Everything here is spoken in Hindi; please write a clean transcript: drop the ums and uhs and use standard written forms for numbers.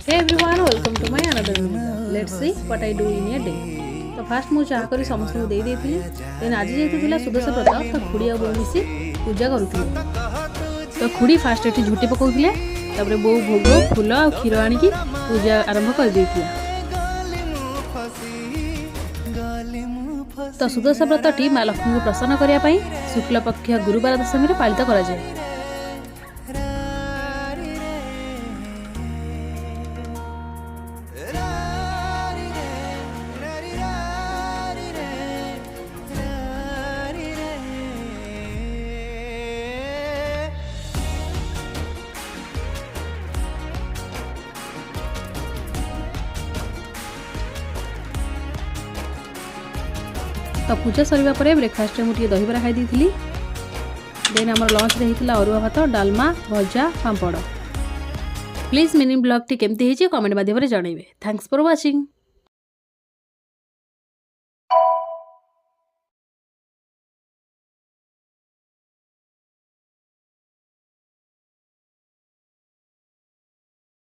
Hey everyone, welcome to my another video. Let's see what I do in a day. तो फास्ट मुझे चाह करी समस्त को दे देती देन आज जेहेतु थिला सुदर्शन व्रत तो खुड़ी आ बोऊ मिसी पूजा करुथिले तो खुड़ी फास्ट एठी झुटी पकाउथिले तापर बोऊ भोग फूल आ क्षीर आनिकी पूजा आरंभ कर देथिला। तो सुदर्शन व्रत टी माँ लक्ष्मी को प्रसन्न करिया पई शुक्ल पक्ष गुरुवार दशमी रे पालित करा जाय। तो पूजा सरिबा परे ब्रेकफास्ट रे मुझे दही बरा खाई दी देन आम लंच रे हितला अरुआ भात डालमा भजा पापड़। प्लीज मिनी ब्लॉग टी केमती कमेंट माध्यम रे जणाइबे। Thanks for watching.